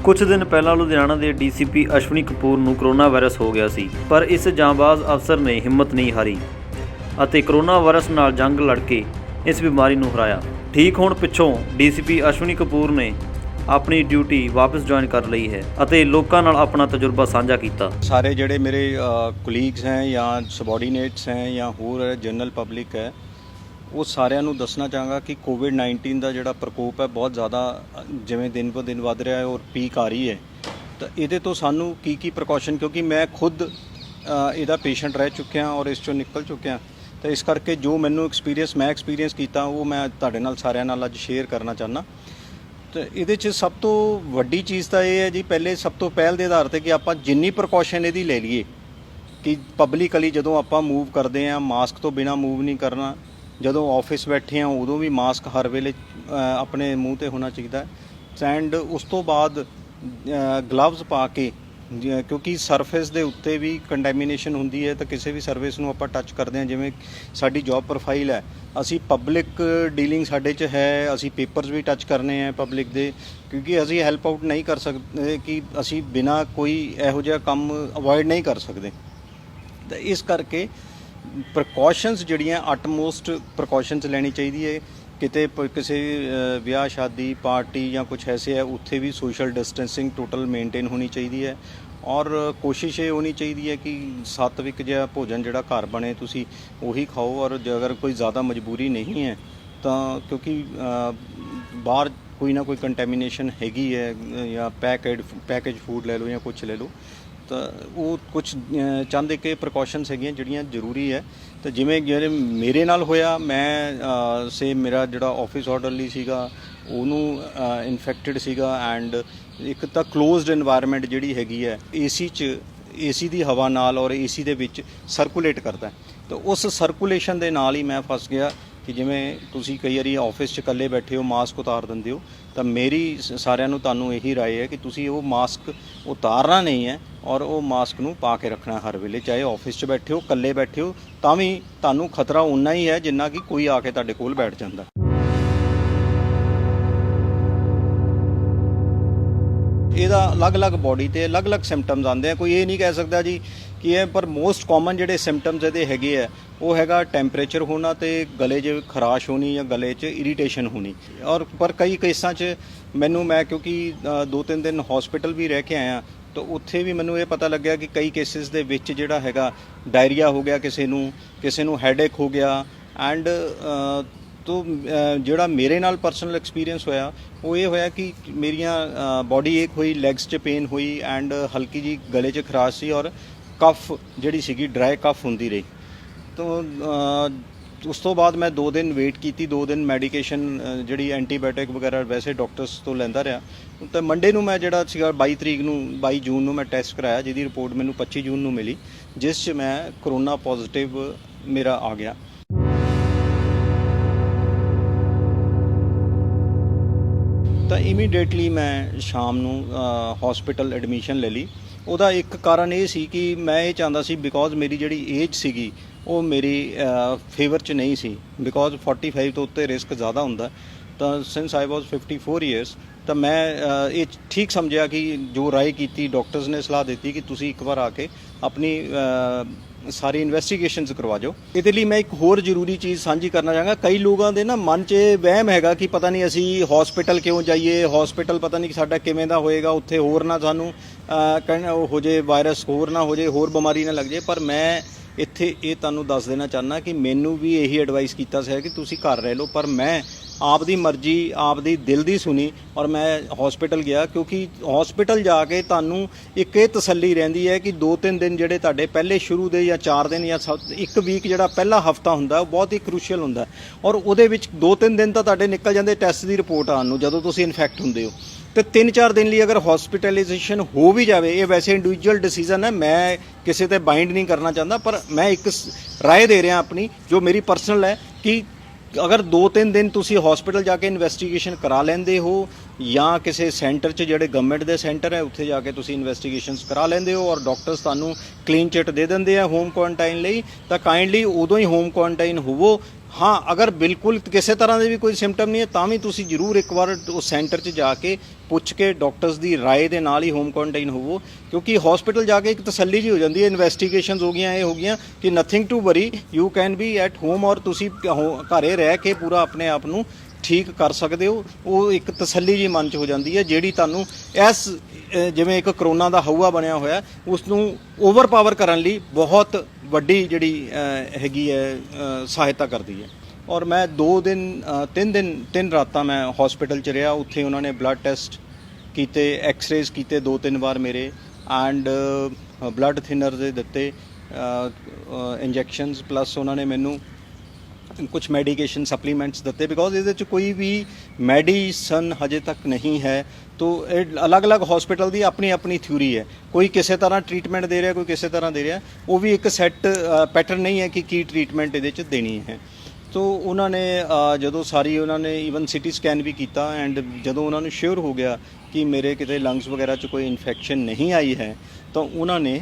ਕੁਝ ਦਿਨ ਪਹਿਲਾਂ ਲੁਧਿਆਣਾ ਦੇ ਡੀਸੀਪੀ ਅਸ਼ਵਨੀ ਕਪੂਰ ਨੂੰ ਕਰੋਨਾ ਵਾਇਰਸ ਹੋ ਗਿਆ ਸੀ, ਪਰ ਇਸ ਜਾਂਬਾਜ਼ ਅਫਸਰ ਨੇ ਹਿੰਮਤ ਨਹੀਂ ਹਾਰੀ ਅਤੇ ਕਰੋਨਾ ਵਾਇਰਸ ਨਾਲ ਜੰਗ ਲੜ ਕੇ ਇਸ ਬਿਮਾਰੀ ਨੂੰ ਹਰਾਇਆ। ਠੀਕ ਹੋਣ ਪਿੱਛੋਂ ਡੀਸੀਪੀ ਅਸ਼ਵਨੀ ਕਪੂਰ ਨੇ ਆਪਣੀ ਡਿਊਟੀ ਵਾਪਸ ਜੁਆਇਨ ਕਰ ਲਈ ਹੈ ਅਤੇ ਲੋਕਾਂ ਨਾਲ ਆਪਣਾ ਤਜਰਬਾ ਸਾਂਝਾ ਕੀਤਾ। ਸਾਰੇ ਜਿਹੜੇ ਮੇਰੇ ਕੋਲੀਗਸ ਹੈ ਜਾਂ ਸਬੋਰਡੀਨੇਟਸ ਹੈ ਜਾਂ ਹੋਰ ਜਨਰਲ ਪਬਲਿਕ ਹੈ, ਉਹ ਸਾਰਿਆਂ ਨੂੰ ਦੱਸਣਾ ਚਾਹਾਂਗਾ ਕਿ ਕੋਵਿਡ-19 ਦਾ ਜਿਹੜਾ ਪ੍ਰਕੋਪ ਹੈ ਬਹੁਤ ਜ਼ਿਆਦਾ ਜਿਵੇਂ ਦਿਨ ਬ ਦਿਨ ਵੱਧ ਰਿਹਾ ਹੈ ਔਰ ਪੀਕ ਆ ਰਹੀ ਹੈ, ਤਾਂ ਇਹਦੇ ਤੋਂ ਸਾਨੂੰ ਕੀ ਪ੍ਰੀਕਾਸ਼ਨ, ਕਿਉਂਕਿ ਮੈਂ ਖੁਦ ਇਹਦਾ ਪੇਸ਼ੈਂਟ ਰਹਿ ਚੁੱਕਿਆ ਔਰ ਇਸ ਚੋਂ ਨਿਕਲ ਚੁੱਕਿਆ, ਤਾਂ ਇਸ ਕਰਕੇ ਜੋ ਮੈਨੂੰ ਐਕਸਪੀਰੀਅੰਸ ਕੀਤਾ ਉਹ ਮੈਂ ਤੁਹਾਡੇ ਨਾਲ ਸਾਰਿਆਂ ਨਾਲ ਅੱਜ ਸ਼ੇਅਰ ਕਰਨਾ ਚਾਹੁੰਦਾ। ਤਾਂ ਇਹਦੇ 'ਚ ਸਭ ਤੋਂ ਵੱਡੀ ਚੀਜ਼ ਤਾਂ ਇਹ ਹੈ ਜੀ, ਸਭ ਤੋਂ ਪਹਿਲ ਦੇ ਆਧਾਰ 'ਤੇ ਕਿ ਆਪਾਂ ਜਿੰਨੀ ਪ੍ਰੀਕਾਸ਼ਨ ਇਹਦੀ ਲੈ ਲਈਏ ਕਿ ਪਬਲਿਕਲੀ ਜਦੋਂ ਆਪਾਂ ਮੂਵ ਕਰਦੇ ਹਾਂ ਮਾਸਕ ਤੋਂ ਬਿਨਾਂ ਮੂਵ ਨਹੀਂ ਕਰਨਾ, ਜਦੋਂ ਆਫਿਸ ਬੈਠੇ ਹਾਂ ਉਦੋਂ ਵੀ ਮਾਸਕ ਹਰ ਵੇਲੇ ਆਪਣੇ ਮੂੰਹ 'ਤੇ ਹੋਣਾ ਚਾਹੀਦਾ ਐਂਡ ਉਸ ਤੋਂ ਬਾਅਦ ਗਲਵਜ਼ ਪਾ ਕੇ, ਕਿਉਂਕਿ ਸਰਫੇਸ ਦੇ ਉੱਤੇ ਵੀ ਕੰਟੈਮੀਨੇਸ਼ਨ ਹੁੰਦੀ ਹੈ, ਤਾਂ ਕਿਸੇ ਵੀ ਸਰਵਿਸ ਨੂੰ ਆਪਾਂ ਟੱਚ ਕਰਦੇ ਹਾਂ, ਜਿਵੇਂ ਸਾਡੀ ਜੌਬ ਪ੍ਰੋਫਾਈਲ ਹੈ, ਅਸੀਂ ਪਬਲਿਕ ਡੀਲਿੰਗ ਸਾਡੇ 'ਚ ਹੈ, ਅਸੀਂ ਪੇਪਰਸ ਵੀ ਟੱਚ ਕਰਨੇ ਹੈ ਪਬਲਿਕ ਦੇ, ਕਿਉਂਕਿ ਅਸੀਂ ਹੈਲਪ ਆਊਟ ਨਹੀਂ ਕਰ ਸਕਦੇ ਕਿ ਅਸੀਂ ਬਿਨਾਂ ਕੋਈ ਇਹੋ ਜਿਹਾ ਕੰਮ ਅਵੋਇਡ ਨਹੀਂ ਕਰ ਸਕਦੇ। ਤਾਂ ਇਸ ਕਰਕੇ ਪ੍ਰੀਕਾਸ਼ਨਸ ਜਿਹੜੀਆਂ ਅਟਮੋਸਟ ਪ੍ਰੀਕਾਸ਼ਨਸ ਲੈਣੀ ਚਾਹੀਦੀ ਹੈ। ਕਿਤੇ ਕਿਸੇ ਵਿਆਹ ਸ਼ਾਦੀ ਪਾਰਟੀ ਜਾਂ ਕੁਝ ਐਸੇ ਹੈ, ਉੱਥੇ ਵੀ ਸੋਸ਼ਲ ਡਿਸਟੈਂਸਿੰਗ ਟੋਟਲ ਮੇਨਟੇਨ ਹੋਣੀ ਚਾਹੀਦੀ ਹੈ ਔਰ ਕੋਸ਼ਿਸ਼ ਇਹ ਹੋਣੀ ਚਾਹੀਦੀ ਹੈ ਕਿ ਸਾਤਵਿਕ ਜਿਹਾ ਭੋਜਨ ਜਿਹੜਾ ਘਰ ਬਣੇ ਤੁਸੀਂ ਉਹੀ ਖਾਓ, ਔਰ ਜੇ ਅਗਰ ਕੋਈ ਜ਼ਿਆਦਾ ਮਜਬੂਰੀ ਨਹੀਂ ਹੈ ਤਾਂ ਕਿਉਂਕਿ ਬਾਹਰ ਕੋਈ ਨਾ ਕੋਈ ਕੰਟੈਮੀਨੇਸ਼ਨ ਹੈਗੀ ਹੈ ਜਾਂ ਪੈਕੇਜ ਫੂਡ ਲੈ ਲਓ ਜਾਂ ਕੁਝ ਲੈ ਲਓ, ਤਾਂ ਉਹ ਕੁਝ ਚੰਦ ਇੱਕ ਪ੍ਰੀਕਾਸ਼ਨਸ ਹੈਗੀਆਂ ਜਿਹੜੀਆਂ ਜ਼ਰੂਰੀ ਹੈ। ਤਾਂ ਜਿਵੇਂ ਜਿਹੜੇ ਮੇਰੇ ਨਾਲ ਹੋਇਆ, ਮੈਂ ਮੇਰਾ ਜਿਹੜਾ ਆਫਿਸ ਆਰਡਰਲੀ ਸੀਗਾ ਉਹਨੂੰ ਇਨਫੈਕਟਡ ਸੀਗਾ ਐਂਡ ਇੱਕ ਤਾਂ ਕਲੋਜ਼ਡ ਇਨਵਾਇਰਨਮੈਂਟ ਜਿਹੜੀ ਹੈਗੀ ਹੈ ਏਸੀ ਦੀ ਹਵਾ ਨਾਲ ਔਰ ਏਸੀ ਦੇ ਵਿੱਚ ਸਰਕੂਲੇਟ ਕਰਦਾ, ਤਾਂ ਉਸ ਸਰਕੂਲੇਸ਼ਨ ਦੇ ਨਾਲ ਹੀ ਮੈਂ ਫਸ ਗਿਆ ਕਿ ਜਿਵੇਂ ਤੁਸੀਂ ਕਈ ਵਾਰੀ ਆਫਿਸ 'ਚ ਇਕੱਲੇ ਬੈਠੇ ਹੋ ਮਾਸਕ ਉਤਾਰ ਦਿੰਦੇ ਹੋ, ਤਾਂ ਮੇਰੀ ਸਾਰਿਆਂ ਨੂੰ ਤੁਹਾਨੂੰ ਇਹੀ ਰਾਏ ਹੈ ਕਿ ਤੁਸੀਂ ਉਹ ਮਾਸਕ ਉਤਾਰਨਾ ਨਹੀਂ ਹੈ ਔਰ ਉਹ ਮਾਸਕ ਨੂੰ ਪਾ ਕੇ ਰੱਖਣਾ ਹਰ ਵੇਲੇ, ਚਾਹੇ ਆਫਿਸ 'ਚ ਬੈਠੇ ਹੋ ਇਕੱਲੇ ਬੈਠੇ ਹੋ ਤਾਂ ਵੀ ਤੁਹਾਨੂੰ ਖਤਰਾ ਉਨਾ ਹੀ ਹੈ ਜਿੰਨਾ ਕਿ ਕੋਈ ਆ ਕੇ ਤੁਹਾਡੇ ਕੋਲ ਬੈਠ ਜਾਂਦਾ। ਇਹਦਾ ਅਲੱਗ-ਅਲੱਗ ਬੋਡੀ ਤੇ ਅਲੱਗ-ਅਲੱਗ ਸਿੰਪਟਮਸ ਆਉਂਦੇ ਆ, ਕੋਈ ਇਹ ਨਹੀਂ ਕਹਿ ਸਕਦਾ ਜੀ ਕਿ ਇਹ, ਪਰ ਮੋਸਟ ਕਾਮਨ ਜਿਹੜੇ ਸਿੰਪਟਮਸ ਇਹਦੇ ਹੈਗੇ ਆ ਉਹ ਹੈਗਾ ਟੈਂਪਰੇਚਰ ਹੋਣਾ ਤੇ ਗਲੇ 'ਚ ਖਰਾਸ਼ ਹੋਣੀ ਜਾਂ ਗਲੇ 'ਚ ਇਰੀਟੇਸ਼ਨ ਹੋਣੀ। ਔਰ ਪਰ ਕਈ ਕੇਸਾਂ 'ਚ ਮੈਂ ਕਿਉਂਕਿ 2-3 ਦਿਨ ਹਸਪੀਟਲ ਵੀ ਰਹਿ ਕੇ ਆਇਆ, ਤਾਂ ਉੱਥੇ ਵੀ ਮੈਨੂੰ ਇਹ ਪਤਾ ਲੱਗਿਆ ਕਿ ਕਈ ਕੇਸਿਸ ਦੇ ਵਿੱਚ ਜਿਹੜਾ ਹੈਗਾ ਡਾਇਰੀਆ ਹੋ ਗਿਆ, ਕਿਸੇ ਨੂੰ ਹੈਡੇਕ ਹੋ ਗਿਆ ਐਂਡ ਤੋ ਜਿਹੜਾ ਮੇਰੇ ਨਾਲ ਪਰਸਨਲ ਐਕਸਪੀਰੀਅੰਸ ਹੋਇਆ ਉਹ ਇਹ ਹੋਇਆ ਕਿ ਮੇਰੀਆਂ ਬੋਡੀ ਏਕ ਹੋਈ, ਲੈਗਸ 'ਚ ਪੇਨ ਹੋਈ ਐਂਡ ਹਲਕੀ ਜੀ ਗਲੇ 'ਚ ਖਰਾਸ਼ ਸੀ ਔਰ ਕਫ ਜਿਹੜੀ ਸੀਗੀ ਡਰਾਈ ਕਫ ਹੁੰਦੀ ਰਹੀ। ਤਾਂ ਉਸ ਤੋਂ ਬਾਅਦ ਮੈਂ 2 ਦਿਨ ਵੇਟ ਕੀਤੀ, 2 ਦਿਨ ਮੈਡੀਕੇਸ਼ਨ ਜਿਹੜੀ ਐਂਟੀਬਾਇਓਟਿਕ ਵਗੈਰਾ ਵੈਸੇ ਡਾਕਟਰਸ ਤੋਂ ਲੈਂਦਾ ਰਿਹਾ। ਤਾਂ ਮੰਡੇ ਨੂੰ ਮੈਂ ਜਿਹੜਾ ਸੀਗਾ 22 ਜੂਨ ਨੂੰ ਮੈਂ ਟੈਸਟ ਕਰਾਇਆ, ਜਿਹਦੀ ਰਿਪੋਰਟ ਮੈਨੂੰ 25 ਜੂਨ ਨੂੰ ਮਿਲੀ, ਜਿਸ 'ਚ ਮੈਂ ਕਰੋਨਾ ਪੋਜ਼ਿਟਿਵ ਮੇਰਾ ਆ ਗਿਆ। ਤਾਂ ਇਮੀਡੀਏਟਲੀ ਮੈਂ ਸ਼ਾਮ ਨੂੰ ਹਸਪੀਟਲ ਐਡਮਿਸ਼ਨ ਲੈ ਲਈ। ਉਹਦਾ ਇੱਕ ਕਾਰਨ ਇਹ ਸੀ ਕਿ ਮੈਂ ਇਹ ਚਾਹੁੰਦਾ ਸੀ, ਬਿਕੋਜ਼ ਮੇਰੀ ਜਿਹੜੀ ਏਜ ਸੀਗੀ ਉਹ ਮੇਰੀ ਫੇਵਰ 'ਚ ਨਹੀਂ ਸੀ, ਬਿਕੋਜ਼ 45 ਤੋਂ ਉੱਤੇ ਰਿਸਕ ਜ਼ਿਆਦਾ ਹੁੰਦਾ। ਤਾਂ ਸਿੰਸ ਆਈ ਵਾਜ਼ 54 ਈਅਰਸ, ਤਾਂ ਮੈਂ ਇਹ ਠੀਕ ਸਮਝਿਆ ਕਿ ਜੋ ਰਾਏ ਕੀਤੀ ਡਾਕਟਰਸ ਨੇ ਸਲਾਹ ਦਿੱਤੀ ਕਿ ਤੁਸੀਂ ਇੱਕ ਵਾਰ ਆ ਕੇ ਆਪਣੀ ਸਾਰੀ ਇਨਵੈਸਟੀਗੇਸ਼ਨਸ ਕਰਵਾ ਜਾਓ। ਇਹਦੇ ਲਈ ਮੈਂ ਇੱਕ ਹੋਰ ਜ਼ਰੂਰੀ ਚੀਜ਼ ਸਾਂਝੀ ਕਰਨਾ ਚਾਹਾਂਗਾ। ਕਈ ਲੋਕਾਂ ਦੇ ਨਾ ਮਨ 'ਚ ਵਹਿਮ ਹੈਗਾ ਕਿ ਪਤਾ ਨਹੀਂ ਅਸੀਂ ਹਸਪੀਟਲ ਕਿਉਂ ਜਾਈਏ, ਹਸਪੀਟਲ ਪਤਾ ਨਹੀਂ ਸਾਡਾ ਕਿਵੇਂ ਦਾ ਹੋਏਗਾ, ਉੱਥੇ ਹੋਰ ਨਾ ਸਾਨੂੰ ਹੋ ਜੇ ਵਾਇਰਸ, ਹੋਰ ਨਾ ਹੋ ਜੇ, ਹੋਰ ਬਿਮਾਰੀ ਨਾ ਲੱਗ ਜੇ। ਪਰ ਮੈਂ ਇੱਥੇ ਇਹ ਤੁਹਾਨੂੰ ਦੱਸ ਦੇਣਾ ਚਾਹੁੰਦਾ ਕਿ ਮੈਨੂੰ ਵੀ ਇਹੀ ਐਡਵਾਈਸ ਕੀਤਾ ਸੀ ਕਿ ਤੁਸੀਂ ਘਰ ਰਹਿ ਲਓ, ਪਰ ਮੈਂ ਆਪਦੀ ਮਰਜ਼ੀ ਆਪਦੀ ਦਿਲ ਦੀ ਸੁਣੀ ਔਰ ਮੈਂ ਹਸਪੀਟਲ ਗਿਆ, ਕਿਉਂਕਿ ਹਸਪੀਟਲ ਜਾ ਕੇ ਤੁਹਾਨੂੰ ਇੱਕ ਇਹ ਤਸੱਲੀ ਰਹਿੰਦੀ ਹੈ ਕਿ 2-3 ਦਿਨ ਜਿਹੜੇ ਤੁਹਾਡੇ ਪਹਿਲੇ ਸ਼ੁਰੂ ਦੇ ਜਾਂ 4 ਦਿਨ ਜਾਂ 1 ਵੀਕ ਜਿਹੜਾ ਪਹਿਲਾ ਹਫਤਾ ਹੁੰਦਾ ਉਹ ਬਹੁਤ ਹੀ ਕ੍ਰੂਸ਼ੀਅਲ ਹੁੰਦਾ, ਔਰ ਉਹਦੇ ਵਿੱਚ 2-3 ਦਿਨ ਤਾਂ ਤੁਹਾਡੇ ਨਿਕਲ ਜਾਂਦੇ ਟੈਸਟ ਦੀ ਰਿਪੋਰਟ ਆਉਣ ਨੂੰ ਜਦੋਂ ਤੁਸੀਂ ਇਨਫੈਕਟ ਹੁੰਦੇ ਹੋ। ਤੇ 3-4 ਦਿਨ ਲਈ ਅਗਰ ਹਸਪੀਟਲਾਈਜੇਸ਼ਨ ਹੋ ਵੀ ਜਾਵੇ, ਇਹ ਵੈਸੇ ਇੰਡੀਵਿਜੂਅਲ ਡਿਸੀਜਨ ਹੈ, ਮੈਂ ਕਿਸੇ ਤੇ ਬਾਈਂਡ ਨਹੀਂ ਕਰਨਾ ਚਾਹੁੰਦਾ, ਪਰ ਮੈਂ ਇੱਕ ਰਾਏ ਦੇ ਰਿਹਾ ਆਪਣੀ ਜੋ ਮੇਰੀ ਪਰਸਨਲ ਹੈ ਕਿ ਅਗਰ 2-3 ਦਿਨ ਤੁਸੀਂ ਹਸਪੀਟਲ ਜਾ ਕੇ ਇਨਵੈਸਟੀਗੇਸ਼ਨ ਕਰਾ ਲੈਂਦੇ ਹੋ ਜਾਂ ਕਿਸੇ ਸੈਂਟਰ 'ਚ ਜਿਹੜੇ ਗਵਰਨਮੈਂਟ ਦੇ ਸੈਂਟਰ ਹੈ ਉੱਥੇ ਜਾ ਕੇ ਤੁਸੀਂ ਇਨਵੈਸਟੀਗੇਸ਼ਨਸ ਕਰਾ ਲੈਂਦੇ ਹੋ ਔਰ ਡਾਕਟਰਸ ਤੁਹਾਨੂੰ ਕਲੀਨ ਚਿੱਟ ਦੇ ਦਿੰਦੇ ਆ ਹੋਮ ਕੁਆਰੰਟਾਈਨ ਲਈ, ਤਾਂ ਕਾਈਂਡਲੀ ਉਦੋਂ ਹੀ ਹੋਮ ਕੁਆਰੰਟਾਈਨ ਹੋਵੋ। ਹਾਂ, ਅਗਰ ਬਿਲਕੁਲ ਕਿਸੇ ਤਰ੍ਹਾਂ ਦੇ ਵੀ ਕੋਈ ਸਿੰਪਟਮ ਨਹੀਂ ਹੈ ਤਾਂ ਵੀ ਤੁਸੀਂ ਜ਼ਰੂਰ ਇੱਕ ਵਾਰ ਉਸ ਸੈਂਟਰ 'ਚ ਜਾ ਕੇ ਪੁੱਛ ਕੇ ਡਾਕਟਰਸ ਦੀ ਰਾਏ ਦੇ ਨਾਲ ਹੀ ਹੋਮ ਕੁਆਰੰਟਾਈਨ ਹੋਵੋ, ਕਿਉਂਕਿ ਹਸਪੀਟਲ ਜਾ ਕੇ ਇੱਕ ਤਸੱਲੀ ਜੀ ਹੋ ਜਾਂਦੀ ਹੈ, ਇਨਵੈਸਟੀਗੇਸ਼ਨਸ ਹੋ ਗਈਆਂ, ਇਹ ਹੋ ਗਈਆਂ ਕਿ nothing to worry, you can be at home, ਔਰ ਤੁਸੀਂ ਘਰੇ ਰਹਿ ਕੇ ਪੂਰਾ ਆਪਣੇ ਆਪ ਨੂੰ ਠੀਕ ਕਰ ਸਕਦੇ ਹੋ। ਉਹ ਇੱਕ ਤਸੱਲੀ ਜੀ ਮਨ 'ਚ ਹੋ ਜਾਂਦੀ ਹੈ ਜਿਹੜੀ ਤੁਹਾਨੂੰ ਇਸ ਜਿਵੇਂ ਇੱਕ ਕਰੋਨਾ ਦਾ ਹਊਆ ਬਣਿਆ ਹੋਇਆ ਉਸ ਨੂੰ ਓਵਰਪਾਵਰ ਕਰਨ ਲਈ ਬਹੁਤ ਵੱਡੀ ਜਿਹੜੀ ਹੈਗੀ ਹੈ ਸਹਾਇਤਾ ਕਰਦੀ ਹੈ। ਔਰ ਮੈਂ 3 ਰਾਤਾਂ ਮੈਂ ਹਸਪੀਟਲ 'ਚ ਰਿਹਾ। ਉੱਥੇ ਉਹਨਾਂ ਨੇ ਬਲੱਡ ਟੈਸਟ ਕੀਤੇ, ਐਕਸ-ਰੇਜ਼ ਕੀਤੇ 2-3 ਵਾਰ ਮੇਰੇ, ਐਂਡ ਬਲੱਡ ਥਿਨਰ ਦੇ ਦਿੱਤੇ, ਇੰਜੈਕਸ਼ਨਸ, ਪਲੱਸ ਉਹਨਾਂ ਨੇ ਮੈਨੂੰ ਕੁਝ ਮੈਡੀਕੇਸ਼ਨ ਸਪਲੀਮੈਂਟਸ ਦਿੱਤੇ, ਬਿਕੋਜ਼ ਇਹਦੇ 'ਚ ਕੋਈ ਵੀ ਮੈਡੀਸਨ ਹਜੇ ਤੱਕ ਨਹੀਂ ਹੈ। ਤੋ ਇਹ ਅਲੱਗ-ਅਲੱਗ ਹਸਪੀਟਲ ਦੀ ਆਪਣੀ ਆਪਣੀ ਥਿਊਰੀ ਹੈ, ਕੋਈ ਕਿਸੇ ਤਰ੍ਹਾਂ ਟ੍ਰੀਟਮੈਂਟ ਦੇ ਰਿਹਾ, ਕੋਈ ਕਿਸੇ ਤਰ੍ਹਾਂ ਦੇ ਰਿਹਾ, ਉਹ ਵੀ ਇੱਕ ਸੈੱਟ ਪੈਟਰਨ ਨਹੀਂ ਹੈ ਕਿ ਕੀ ਟ੍ਰੀਟਮੈਂਟ ਇਹਦੇ 'ਚ ਦੇਣੀ ਹੈ। ਤੋ ਉਹਨਾਂ ਨੇ ਜਦੋਂ ਸਾਰੀ ਉਹਨਾਂ ਨੇ ਈਵਨ ਸਿਟੀ ਸਕੈਨ ਵੀ ਕੀਤਾ, ਐਂਡ ਜਦੋਂ ਉਹਨਾਂ ਨੂੰ ਸ਼ੋਰ ਹੋ ਗਿਆ ਕਿ ਮੇਰੇ ਕਿਤੇ ਲੰਗਸ ਵਗੈਰਾ 'ਚ ਕੋਈ ਇਨਫੈਕਸ਼ਨ ਨਹੀਂ ਆਈ ਹੈ, ਤਾਂ ਉਹਨਾਂ ਨੇ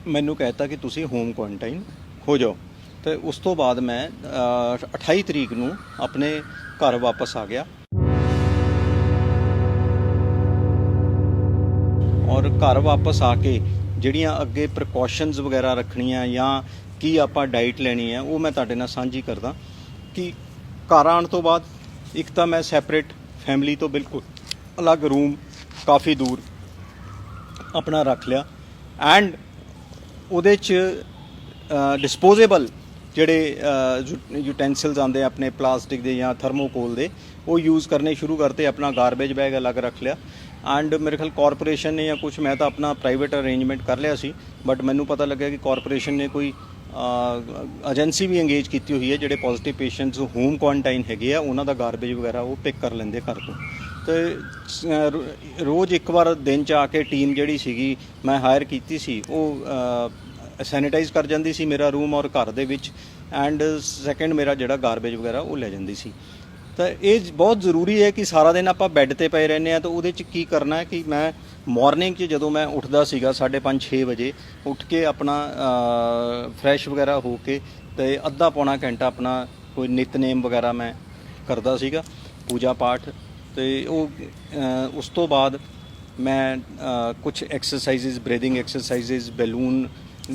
ਮੈਨੂੰ ਕਹਿਤਾ ਕਿ ਤੁਸੀਂ ਹੋਮ ਕੁਆਰੰਟਾਈਨ ਹੋ ਜਾਓ। ਤੇ ਉਸ ਤੋਂ ਬਾਅਦ ਮੈਂ 28 ਤਰੀਕ ਨੂੰ ਆਪਣੇ ਘਰ ਵਾਪਸ ਆ ਗਿਆ, ਔਰ ਘਰ ਵਾਪਸ ਆ ਕੇ ਜਿਹੜੀਆਂ ਅੱਗੇ ਪ੍ਰੀਕਾਸ਼ਨਸ ਵਗੈਰਾ ਰੱਖਣੀਆਂ ਜਾਂ ਕੀ ਆਪਾਂ ਡਾਈਟ ਲੈਣੀ ਹੈ ਉਹ ਮੈਂ ਤੁਹਾਡੇ ਨਾਲ ਸਾਂਝੀ ਕਰਦਾ। ਕਿ ਘਰ ਆਉਣ ਤੋਂ ਬਾਅਦ ਇੱਕ ਤਾਂ ਮੈਂ ਸੈਪਰੇਟ ਫੈਮਿਲੀ ਤੋਂ ਬਿਲਕੁਲ ਅਲੱਗ ਰੂਮ ਕਾਫੀ ਦੂਰ ਆਪਣਾ ਰੱਖ ਲਿਆ, ਐਂਡ ਉਹਦੇ 'ਚ ਡਿਸਪੋਜ਼ੇਬਲ ਜਿਹੜੇ ਯੂਟੈਂਸਿਲਸ ਆਉਂਦੇ ਆਪਣੇ ਪਲਾਸਟਿਕ ਦੇ ਜਾਂ ਥਰਮੋਕੋਲ ਦੇ, ਉਹ ਯੂਜ਼ ਕਰਨੇ ਸ਼ੁਰੂ ਕਰਤੇ। ਆਪਣਾ ਗਾਰਬੇਜ ਬੈਗ ਅਲੱਗ ਰੱਖ ਲਿਆ, ਐਂਡ ਮੇਰੇ ਖਿਆਲ ਕਾਰਪੋਰੇਸ਼ਨ ਨੇ ਜਾਂ ਕੁਝ, ਮੈਂ ਤਾਂ ਆਪਣਾ ਪ੍ਰਾਈਵੇਟ ਅਰੇਂਜਮੈਂਟ ਕਰ ਲਿਆ ਸੀ, ਬਟ ਮੈਨੂੰ ਪਤਾ ਲੱਗਿਆ ਕਿ ਕਾਰਪੋਰੇਸ਼ਨ ਨੇ ਕੋਈ ਏਜੰਸੀ ਵੀ ਇੰਗੇਜ ਕੀਤੀ ਹੋਈ ਹੈ, ਜਿਹੜੇ ਪੋਜ਼ਿਟਿਵ ਪੇਸ਼ੈਂਟਸ ਹੋਮ ਕੁਆਰੰਟਾਈਨ ਹੈਗੇ ਆ ਉਹਨਾਂ ਦਾ ਗਾਰਬੇਜ ਵਗੈਰਾ ਉਹ ਪਿਕ ਕਰ ਲੈਂਦੇ ਘਰ ਤੋਂ। ਤੇ ਰੋਜ਼ ਇੱਕ ਵਾਰ ਦਿਨ 'ਚ ਆ ਕੇ ਟੀਮ ਜਿਹੜੀ ਸੀਗੀ ਮੈਂ ਹਾਇਰ ਕੀਤੀ ਸੀ, ਉਹ ਸੈਨੀਟਾਈਜ਼ ਕਰ ਜਾਂਦੀ ਸੀ ਮੇਰਾ ਰੂਮ ਔਰ ਘਰ ਦੇ ਵਿੱਚ, ਐਂਡ ਸੈਕੰਡ ਮੇਰਾ ਜਿਹੜਾ ਗਾਰਬੇਜ ਵਗੈਰਾ ਉਹ ਲੈ ਜਾਂਦੀ ਸੀ। ਤਾਂ ਇਹ ਬਹੁਤ ਜ਼ਰੂਰੀ ਹੈ ਕਿ ਸਾਰਾ ਦਿਨ ਆਪਾਂ ਬੈੱਡ ਤੇ ਪਏ ਰਹਿੰਦੇ ਹਾਂ, ਤਾਂ ਉਹਦੇ 'ਚ ਕੀ ਕਰਨਾ ਹੈ ਕਿ ਮੈਂ ਮਾਰਨਿੰਗ 'ਚ ਜਦੋਂ ਮੈਂ ਉੱਠਦਾ ਸੀਗਾ 5:30-6 ਵਜੇ, ਉੱਠ ਕੇ ਆਪਣਾ ਫਰੈਸ਼ ਵਗੈਰਾ ਹੋ ਕੇ ਤੇ ਅੱਧਾ ਪੌਣਾ ਘੰਟਾ ਆਪਣਾ ਕੋਈ ਨਿਤਨੇਮ ਵਗੈਰਾ ਮੈਂ ਕਰਦਾ ਸੀਗਾ, ਪੂਜਾ ਪਾਠ। ਤੇ ਉਹ ਉਸ ਤੋਂ ਬਾਅਦ ਮੈਂ ਕੁਝ ਐਕਸਰਸਾਈਜ਼ਸ, ਬਰੀਥਿੰਗ ਐਕਸਰਸਾਈਜ਼ਸ, ਬੈਲੂਨ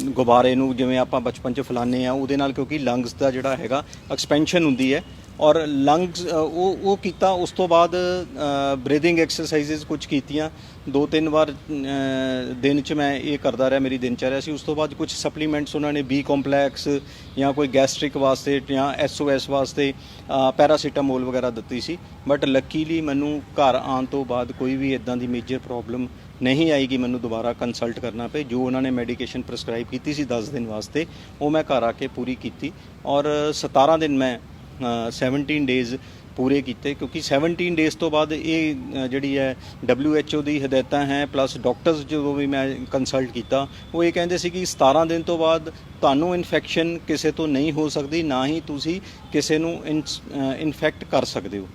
ਗੁਬਾਰੇ ਨੂੰ ਜਿਵੇਂ ਆਪਾਂ ਬਚਪਨ 'ਚ ਫਲਾਉਂਦੇ ਆ ਉਹਦੇ ਨਾਲ, ਕਿਉਂਕਿ ਲੰਗਸ ਦਾ ਜਿਹੜਾ ਹੈਗਾ ਐਕਸਪੈਂਸ਼ਨ ਹੁੰਦੀ ਹੈ, ਔਰ ਲੰਗਸ ਉਹ ਕੀਤਾ। ਉਸ ਤੋਂ ਬਾਅਦ ਬਰੀਥਿੰਗ ਐਕਸਰਸਾਈਜ਼ਸ ਕੁਝ ਕੀਤੀਆਂ 2-3 ਵਾਰ ਦਿਨ 'ਚ ਮੈਂ ਇਹ ਕਰਦਾ ਰਿਹਾ, ਮੇਰੀ ਦਿਨਚਰਿਆ ਸੀ। ਉਸ ਤੋਂ ਬਾਅਦ ਕੁਝ ਸਪਲੀਮੈਂਟਸ ਉਹਨਾਂ ਨੇ B ਕੰਪਲੈਕਸ ਜਾਂ ਕੋਈ ਗੈਸਟ੍ਰਿਕ ਵਾਸਤੇ ਜਾਂ SOS ਵਾਸਤੇ ਪੈਰਾਸੀਟਾਮੋਲ ਵਗੈਰਾ ਦਿੱਤੀ ਸੀ, ਬਟ ਲੱਕੀਲੀ ਮੈਨੂੰ ਘਰ ਆਉਣ ਤੋਂ ਬਾਅਦ ਕੋਈ ਵੀ ਇਦਾਂ ਦੀ ਮੇਜਰ ਪ੍ਰੋਬਲਮ ਨਹੀਂ ਆਈ ਕਿ ਮੈਨੂੰ ਦੁਬਾਰਾ ਕੰਸਲਟ ਕਰਨਾ ਪਏ। ਜੋ ਉਹਨਾਂ ਨੇ ਮੈਡੀਕੇਸ਼ਨ ਪ੍ਰਸਕ੍ਰਾਈਬ ਕੀਤੀ ਸੀ 10 ਦਿਨ ਵਾਸਤੇ, ਉਹ ਮੈਂ ਘਰ ਆ ਕੇ ਪੂਰੀ ਕੀਤੀ, ਔਰ 17 ਦਿਨ ਮੈਂ 17 ਡੇਜ਼ ਪੂਰੇ ਕੀਤੇ, ਕਿਉਂਕਿ 17 ਡੇਜ਼ ਤੋਂ ਬਾਅਦ ਇਹ ਜਿਹੜੀ ਹੈ WHO ਦੀ ਹਦਾਇਤਾਂ ਹੈ, ਪਲੱਸ ਡਾਕਟਰਸ ਜਦੋਂ ਵੀ ਮੈਂ ਕੰਸਲਟ ਕੀਤਾ ਉਹ ਇਹ ਕਹਿੰਦੇ ਸੀ ਕਿ 17 ਦਿਨ ਤੋਂ ਬਾਅਦ ਤੁਹਾਨੂੰ ਇਨਫੈਕਸ਼ਨ ਕਿਸੇ ਤੋਂ ਨਹੀਂ ਹੋ ਸਕਦੀ, ਨਾ ਹੀ ਤੁਸੀਂ ਕਿਸੇ ਨੂੰ ਇਨਫੈਕਟ ਕਰ ਸਕਦੇ ਹੋ।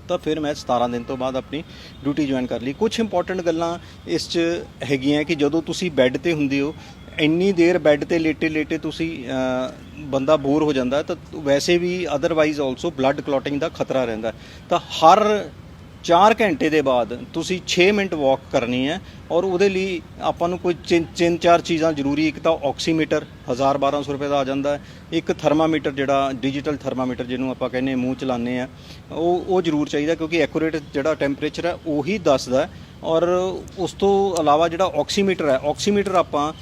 ਤਾਂ ਫਿਰ ਮੈਂ 17 ਦਿਨ ਤੋਂ ਬਾਅਦ ਆਪਣੀ ਡਿਊਟੀ ਜੁਆਇਨ ਕਰ ਲਈ। ਕੁਝ ਇੰਪੋਰਟੈਂਟ ਗੱਲਾਂ ਇਸ 'ਚ ਹੈਗੀਆਂ ਕਿ ਜਦੋਂ ਤੁਸੀਂ ਬੈੱਡ ਤੇ ਹੁੰਦੇ ਹੋ, ਇੰਨੀ ਦੇਰ ਬੈੱਡ ਤੇ ਲੇਟੇ ਤੁਸੀਂ ਬੰਦਾ ਬੋਰ ਹੋ ਜਾਂਦਾ, ਤਾਂ ਵੈਸੇ ਵੀ ਅਦਰਵਾਈਜ਼ ਆਲਸੋ ਬਲੱਡ ਕਲੌਟਿੰਗ ਦਾ ਖਤਰਾ ਰਹਿੰਦਾ। ਤਾਂ ਹਰ 4 ਘੰਟੇ ਦੇ ਬਾਅਦ ਤੁਸੀਂ 6 ਮਿੰਟ ਵਾਕ ਕਰਨੀ ਹੈ, ਔਰ ਉਹਦੇ ਲਈ ਆਪਾਂ ਨੂੰ ਕੋਈ 3-4 ਚੀਜ਼ਾਂ ਜ਼ਰੂਰੀ। ਇੱਕ ਤਾਂ ਆਕਸੀਮੀਟਰ 1000-1200 ਰੁਪਏ ਦਾ ਆ ਜਾਂਦਾ ਹੈ, ਇੱਕ ਥਰਮਾਮੀਟਰ ਜਿਹੜਾ ਡਿਜੀਟਲ ਥਰਮਾਮੀਟਰ ਜਿਹਨੂੰ ਆਪਾਂ ਕਹਿੰਦੇ ਮੂੰਹ ਚਲਾਉਂਦੇ ਆ, ਉਹ ਜ਼ਰੂਰ ਚਾਹੀਦਾ, ਕਿਉਂਕਿ ਐਕੂਰੇਟ ਜਿਹੜਾ ਟੈਂਪਰੇਚਰ ਹੈ ਉਹੀ ਦੱਸਦਾ। ਔਰ ਉਸ ਤੋਂ ਇਲਾਵਾ ਜਿਹੜਾ ਆਕਸੀਮੀਟਰ ਆਪਾਂ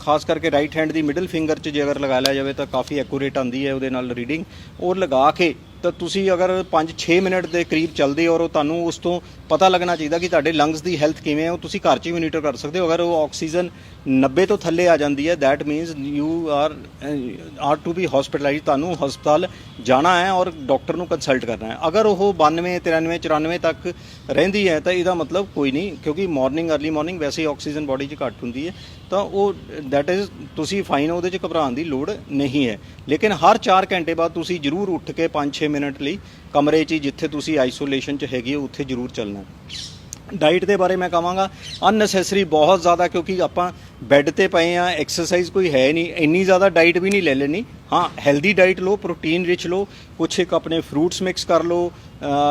ਖਾਸ ਕਰਕੇ ਰਾਈਟ ਹੈਂਡ ਦੀ ਮਿਡਲ ਫਿੰਗਰ 'ਚ ਜੇ ਅਗਰ ਲਗਾ ਲਿਆ ਜਾਵੇ ਤਾਂ ਕਾਫੀ ਐਕੂਰੇਟ ਆਉਂਦੀ ਹੈ ਉਹਦੇ ਨਾਲ ਰੀਡਿੰਗ। ਉਹ ਲਗਾ ਕੇ ਤਾਂ ਤੁਸੀਂ ਅਗਰ 5-6 ਮਿੰਟ ਦੇ ਕਰੀਬ ਚੱਲਦੇ ਹੋ, ਔਰ ਤੁਹਾਨੂੰ ਉਸ ਤੋਂ ਪਤਾ ਲੱਗਣਾ ਚਾਹੀਦਾ ਕਿ ਤੁਹਾਡੇ ਲੰਗਸ ਦੀ ਹੈਲਥ ਕਿਵੇਂ ਹੈ, ਉਹ ਤੁਸੀਂ ਘਰ 'ਚ ਹੀ ਮੋਨੀਟਰ ਕਰ ਸਕਦੇ ਹੋ। ਅਗਰ ਉਹ ਆਕਸੀਜਨ 90 ਤੋਂ ਥੱਲੇ ਆ ਜਾਂਦੀ ਹੈ, that means you are to be hospitalize, ਤੁਹਾਨੂੰ ਹਸਪਤਾਲ ਜਾਣਾ ਹੈ ਔਰ ਡਾਕਟਰ ਨੂੰ ਕੰਸਲਟ ਕਰਨਾ ਹੈ। ਅਗਰ ਉਹ 92, 93, 94 ਤੱਕ ਰਹਿੰਦੀ ਹੈ ਤਾਂ ਇਹਦਾ ਮਤਲਬ ਕੋਈ ਨਹੀਂ, ਕਿਉਂਕਿ ਅਰਲੀ ਮਾਰਨਿੰਗ ਵੈਸੇ ਹੀ ਆਕਸੀਜਨ ਬਾਡੀ 'ਚ ਘੱਟ ਹੁੰਦੀ ਹੈ, ਤਾਂ ਉਹ ਦੈਟ ਇਜ਼ ਤੁਸੀਂ ਫਾਈਨ, ਉਹਦੇ 'ਚ ਘਬਰਾਉਣ ਦੀ ਲੋੜ ਨਹੀਂ ਹੈ। ਲੇਕਿਨ ਹਰ 4 ਘੰਟੇ ਬਾਅਦ ਤੁਸੀਂ ਜ਼ਰੂਰ ਉੱਠ ਕੇ 5-6 ਮਿੰਟ ਲਈ ਕਮਰੇ 'ਚ ਹੀ ਜਿੱਥੇ ਤੁਸੀਂ ਆਈਸੋਲੇਸ਼ਨ 'ਚ ਹੈਗੇ ਹੋ ਉੱਥੇ ਜ਼ਰੂਰ ਚੱਲਣਾ। ਡਾਈਟ ਦੇ ਬਾਰੇ ਮੈਂ ਕਹਾਂਗਾ ਅਨਨੈਸੈਸਰੀ ਬਹੁਤ ਜ਼ਿਆਦਾ, ਕਿਉਂਕਿ ਆਪਾਂ ਬੈੱਡ ਤੇ ਪਏ ਆ, ਐਕਸਰਸਾਈਜ਼ ਕੋਈ ਹੈ ਨਹੀਂ, ਇੰਨੀ ਜ਼ਿਆਦਾ ਡਾਈਟ ਵੀ ਨਹੀਂ ਲੈ ਲੈਣੀ। ਹਾਂ, ਹੈਲਦੀ ਡਾਈਟ ਲਓ, ਪ੍ਰੋਟੀਨ ਰਿਚ ਲਓ, ਕੁਛ ਇੱਕ ਆਪਣੇ ਫਰੂਟਸ ਮਿਕਸ ਕਰ ਲਓ,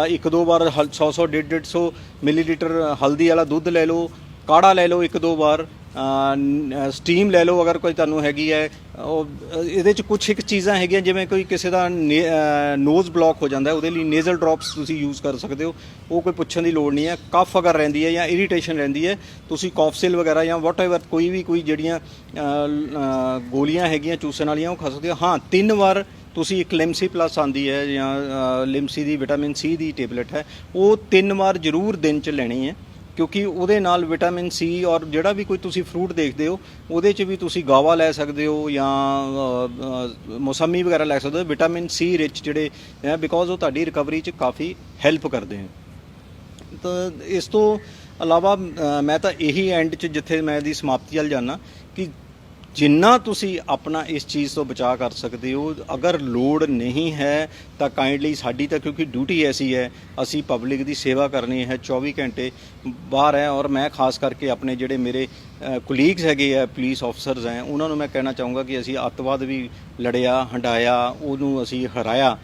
1-2 ਵਾਰ 100 150 ਮਿਲੀਲੀਟਰ ਹਲਦੀ ਵਾਲਾ ਦੁੱਧ ਲੈ ਲਓ, ਕਾੜਾ ਲੈ ਲਓ 1-2 ਵਾਰ, ਸਟੀਮ ਲੈ ਲਓ ਅਗਰ ਕੋਈ ਤੁਹਾਨੂੰ ਹੈਗੀ ਹੈ। ਉਹ ਇਹਦੇ 'ਚ ਕੁਛ ਇੱਕ ਚੀਜ਼ਾਂ ਹੈਗੀਆਂ, ਜਿਵੇਂ ਕੋਈ ਕਿਸੇ ਦਾ ਨੋਜ਼ ਬਲੌਕ ਹੋ ਜਾਂਦਾ, ਉਹਦੇ ਲਈ ਨੇਜ਼ਲ ਡ੍ਰੌਪਸ ਤੁਸੀਂ ਯੂਜ਼ ਕਰ ਸਕਦੇ ਹੋ। ਉਹ ਕੋਈ ਪੁੱਛਣ ਦੀ ਲੋੜ ਨਹੀਂ ਹੈ। ਕਫ ਅਗਰ ਰਹਿੰਦੀ ਹੈ ਜਾਂ ਇਰੀਟੇਸ਼ਨ ਰਹਿੰਦੀ ਹੈ, ਤੁਸੀਂ ਕੌਫਸਿਲ ਵਗੈਰਾ ਜਾਂ ਵਾਟਐਵਰ ਕੋਈ ਜਿਹੜੀਆਂ ਗੋਲੀਆਂ ਹੈਗੀਆਂ ਚੂਸਣ ਵਾਲੀਆਂ ਉਹ ਖਾ ਸਕਦੇ ਹੋ। ਹਾਂ, 3 ਵਾਰ ਤੁਸੀਂ ਇੱਕ ਲਿਮਸੀ ਪਲੱਸ ਆਉਂਦੀ ਹੈ ਜਾਂ ਲਿਮਸੀ ਦੀ ਵਿਟਾਮਿਨ ਸੀ ਦੀ ਟੇਬਲੇਟ ਹੈ, ਉਹ 3 ਵਾਰ ਜ਼ਰੂਰ ਦਿਨ 'ਚ ਲੈਣੀ ਹੈ, ਕਿਉਂਕਿ ਉਹਦੇ ਨਾਲ ਵਿਟਾਮਿਨ ਸੀ ਔਰ ਜਿਹੜਾ ਵੀ ਕੋਈ ਤੁਸੀਂ ਫਰੂਟ ਦੇਖਦੇ ਹੋ ਉਹਦੇ 'ਚ ਵੀ ਤੁਸੀਂ ਗਾਵਾ ਲੈ ਸਕਦੇ ਹੋ ਜਾਂ ਮੌਸਮੀ ਵਗੈਰਾ ਲੈ ਸਕਦੇ ਹੋ। ਵਿਟਾਮਿਨ ਸੀ ਰਿਚ ਜਿਹੜੇ ਹੈ, ਬਿਕੋਜ਼ ਉਹ ਤੁਹਾਡੀ ਰਿਕਵਰੀ 'ਚ ਕਾਫੀ ਹੈਲਪ ਕਰਦੇ ਹਨ। ਤਾਂ ਇਸ ਤੋਂ ਇਲਾਵਾ ਮੈਂ ਤਾਂ ਇਹੀ ਐਂਡ 'ਚ ਜਿੱਥੇ ਮੈਂ ਇਹਦੀ ਸਮਾਪਤੀ ਵੱਲ ਜਾਣਾ ਕਿ ਜਿੰਨਾ ਤੁਸੀਂ ਆਪਣਾ ਇਸ ਚੀਜ਼ ਤੋਂ ਬਚਾਅ ਕਰ ਸਕਦੇ ਹੋ, ਅਗਰ ਲੋੜ ਨਹੀਂ ਹੈ ਤਾਂ ਕਾਈਂਡਲੀ ਸਾਡੀ ਤਾਂ ਕਿਉਂਕਿ ਡਿਊਟੀ ਐਸੀ ਹੈ, ਅਸੀਂ ਪਬਲਿਕ ਦੀ ਸੇਵਾ ਕਰਨੀ ਹੈ, 24 ਘੰਟੇ ਬਾਹਰ ਹੈ। ਔਰ ਮੈਂ ਖਾਸ ਕਰਕੇ ਆਪਣੇ ਜਿਹੜੇ ਮੇਰੇ ਕੁਲੀਗਸ ਹੈਗੇ ਆ, ਪੁਲਿਸ ਆਫਸਰਸ ਹੈ, ਉਹਨਾਂ ਨੂੰ ਮੈਂ ਕਹਿਣਾ ਚਾਹੂੰਗਾ ਕਿ ਅਸੀਂ ਅੱਤਵਾਦ ਵੀ ਲੜਿਆ, ਹੰਡਾਇਆ, ਉਹਨੂੰ ਅਸੀਂ ਹਰਾਇਆ,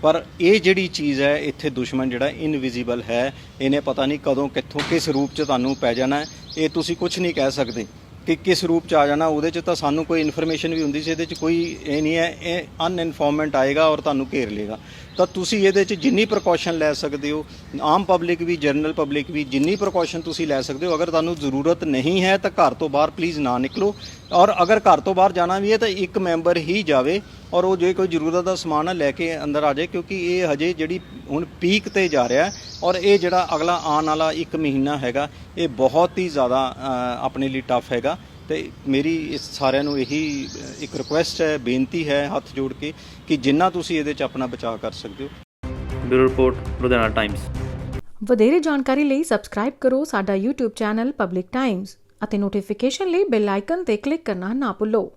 ਪਰ ਇਹ ਜਿਹੜੀ ਚੀਜ਼ ਹੈ ਇੱਥੇ ਦੁਸ਼ਮਣ ਜਿਹੜਾ ਇਨਵਿਜ਼ੀਬਲ ਹੈ, ਇਹਨੇ ਪਤਾ ਨਹੀਂ ਕਦੋਂ ਕਿੱਥੋਂ ਕਿਸ ਰੂਪ 'ਚ ਤੁਹਾਨੂੰ ਪੈ ਜਾਣਾ। ਇਹ ਤੁਸੀਂ ਕੁਝ ਨਹੀਂ ਕਹਿ ਸਕਦੇ ਕਿ ਕਿਸ ਰੂਪ 'ਚ ਆ ਜਾਣਾ। ਉਹਦੇ 'ਚ ਤਾਂ ਸਾਨੂੰ ਕੋਈ ਇਨਫੋਰਮੇਸ਼ਨ ਵੀ ਹੁੰਦੀ ਸੀ, ਇਹਦੇ 'ਚ ਕੋਈ ਇਹ ਨਹੀਂ ਹੈ, ਇਹ ਅਨਇਨਫੋਰਮੈਂਟ ਆਏਗਾ ਔਰ ਤੁਹਾਨੂੰ ਘੇਰ ਲੇਗਾ। ਤਾਂ ਤੁਸੀਂ ਇਹਦੇ 'ਚ ਜਿੰਨੀ ਪ੍ਰੀਕਾਸ਼ਨ ਲੈ ਸਕਦੇ ਹੋ, ਆਮ ਪਬਲਿਕ ਵੀ, ਜਨਰਲ ਪਬਲਿਕ ਵੀ, ਜਿੰਨੀ ਪ੍ਰੀਕਾਸ਼ਨ ਤੁਸੀਂ ਲੈ ਸਕਦੇ ਹੋ। ਅਗਰ ਤੁਹਾਨੂੰ ਜ਼ਰੂਰਤ ਨਹੀਂ ਹੈ ਤਾਂ ਘਰ ਤੋਂ ਬਾਹਰ ਪਲੀਜ਼ ਨਾ ਨਿਕਲੋ, ਔਰ ਅਗਰ ਘਰ ਤੋਂ ਬਾਹਰ ਜਾਣਾ ਵੀ ਹੈ ਤਾਂ ਇੱਕ ਮੈਂਬਰ ਹੀ ਜਾਵੇ, ਔਰ ਉਹ ਜੇ ਕੋਈ ਜ਼ਰੂਰਤ ਦਾ ਸਮਾਨ ਹੈ ਲੈ ਕੇ ਅੰਦਰ ਆ ਜਾਏ, ਕਿਉਂਕਿ ਇਹ ਹਜੇ ਜਿਹੜੀ ਹੁਣ ਪੀਕ 'ਤੇ ਜਾ ਰਿਹਾ ਔਰ ਇਹ ਜਿਹੜਾ ਅਗਲਾ ਆਉਣ ਵਾਲਾ 1 ਮਹੀਨਾ ਹੈਗਾ, ਇਹ ਬਹੁਤ ਹੀ ਜ਼ਿਆਦਾ ਆਪਣੇ ਲਈ ਟਫ ਹੈਗਾ। ਤੇ ਮੇਰੀ ਇਸ ਸਾਰਿਆਂ ਨੂੰ ਇਹੀ ਇੱਕ ਰਿਕੁਐਸਟ ਹੈ, ਬੇਨਤੀ ਹੈ ਹੱਥ ਜੋੜ ਕੇ ਕਿ ਜਿੰਨਾ ਤੁਸੀਂ ਇਹਦੇ 'ਚ ਆਪਣਾ ਬਚਾਅ ਕਰ ਸਕਦੇ ਹੋ। Bureau report, Ludhiana Times. ਵਧੇਰੇ ਜਾਣਕਾਰੀ ਲਈ ਸਬਸਕ੍ਰਾਈਬ ਕਰੋ ਸਾਡਾ YouTube ਚੈਨਲ ਪਬਲਿਕ ਟਾਈਮਸ ਅਤੇ ਨੋਟੀਫਿਕੇਸ਼ਨ ਲਈ ਬੈਲ ਆਈਕਨ ਤੇ ਕਲਿੱਕ ਕਰਨਾ ਨਾ ਭੁੱਲੋ।